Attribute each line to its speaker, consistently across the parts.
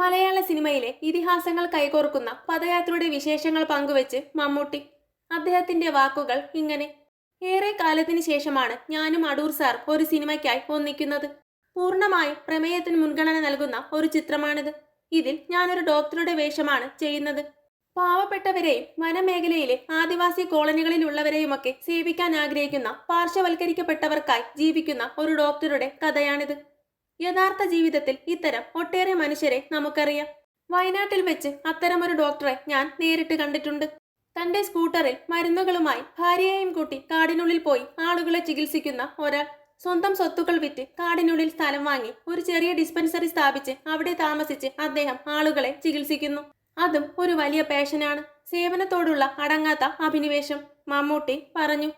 Speaker 1: മലയാള സിനിമയിലെ ഇതിഹാസങ്ങൾ കൈകോർക്കുന്ന പദയാത്രയുടെ വിശേഷങ്ങൾ പങ്കുവച്ച് മമ്മൂട്ടി. അദ്ദേഹത്തിന്റെ വാക്കുകൾ ഇങ്ങനെ: ഏറെ കാലത്തിന് ശേഷമാണ് ഞാനും അടൂർ സാർ ഒരു സിനിമയ്ക്കായി ഒന്നിക്കുന്നത്. പൂർണ്ണമായും പ്രമേയത്തിന് മുൻഗണന നൽകുന്ന ഒരു ചിത്രമാണിത്. ഇതിൽ ഞാനൊരു ഡോക്ടറുടെ വേഷമാണ് ചെയ്യുന്നത്. പാവപ്പെട്ടവരെയും വനമേഖലയിലെ ആദിവാസി കോളനികളിലുള്ളവരെയുമൊക്കെ സേവിക്കാൻ ആഗ്രഹിക്കുന്ന പാർശ്വവൽക്കരിക്കപ്പെട്ടവർക്കായി ജീവിക്കുന്ന ഒരു ഡോക്ടറുടെ കഥയാണിത്. യഥാർത്ഥ ജീവിതത്തിൽ ഇത്തരം ഒട്ടേറെ മനുഷ്യരെ നമുക്കറിയാം. വയനാട്ടിൽ വെച്ച് അത്തരമൊരു ഡോക്ടറെ ഞാൻ നേരിട്ട് കണ്ടിട്ടുണ്ട്. തന്റെ സ്കൂട്ടറിൽ മരുന്നുകളുമായി ഭാര്യയെയും കൂട്ടി കാടിനുള്ളിൽ പോയി ആളുകളെ ചികിത്സിക്കുന്ന ഒരാൾ. സ്വന്തം സ്വത്തുക്കൾ വിറ്റ് കാടിനുള്ളിൽ സ്ഥലം വാങ്ങി ഒരു ചെറിയ ഡിസ്പെൻസറി സ്ഥാപിച്ച് അവിടെ താമസിച്ച് അദ്ദേഹം ആളുകളെ ചികിത്സിക്കുന്നു. അതും ഒരു വലിയ പാഷനാണ്. സേവനത്തോടുള്ള അടങ്ങാത്ത അഭിനിവേശം, മമ്മൂട്ടി പറഞ്ഞു.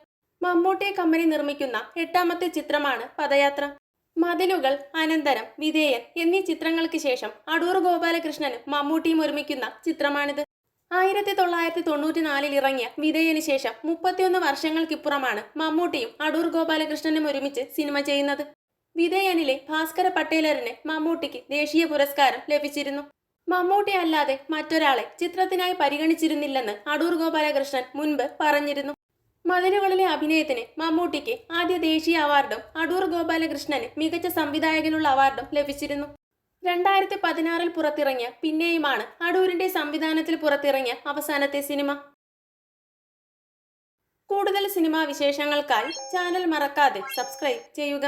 Speaker 1: മമ്മൂട്ടി കമ്പനി നിർമ്മിക്കുന്ന 8ാമത്തെ ചിത്രമാണ് പദയാത്ര. മതിലുകൾ, അനന്തരം, വിധേയൻ എന്നീ ചിത്രങ്ങൾക്ക് ശേഷം അടൂർ ഗോപാലകൃഷ്ണനും മമ്മൂട്ടിയും ഒരുമിക്കുന്ന ചിത്രമാണിത്. 1994 ഇറങ്ങിയ വിധേയന് ശേഷം 31 വർഷങ്ങൾക്കിപ്പുറമാണ് മമ്മൂട്ടിയും അടൂർ ഗോപാലകൃഷ്ണനും ഒരുമിച്ച് സിനിമ ചെയ്യുന്നത്. വിധേയനിലെ ഭാസ്കര പട്ടേലറിന് മമ്മൂട്ടിക്ക് ദേശീയ പുരസ്കാരം ലഭിച്ചിരുന്നു. മമ്മൂട്ടി അല്ലാതെ മറ്റൊരാളെ ചിത്രത്തിനായി പരിഗണിച്ചിരുന്നില്ലെന്ന് അടൂർ ഗോപാലകൃഷ്ണൻ മുൻപ് പറഞ്ഞിരുന്നു. മതിലുകളിലെ അഭിനയത്തിന് മമ്മൂട്ടിക്ക് ആദ്യ ദേശീയ അവാർഡും അടൂർ ഗോപാലകൃഷ്ണന് മികച്ച സംവിധായകനുള്ള അവാർഡും ലഭിച്ചിരുന്നു. 2016 പുറത്തിറങ്ങിയ പിന്നെയുമാണ് അടൂരിന്റെ സംവിധാനത്തിൽ പുറത്തിറങ്ങിയ അവസാനത്തെ സിനിമ. കൂടുതൽ സിനിമാ വിശേഷങ്ങൾക്കായി ചാനൽ മറക്കാതെ സബ്സ്ക്രൈബ് ചെയ്യുക.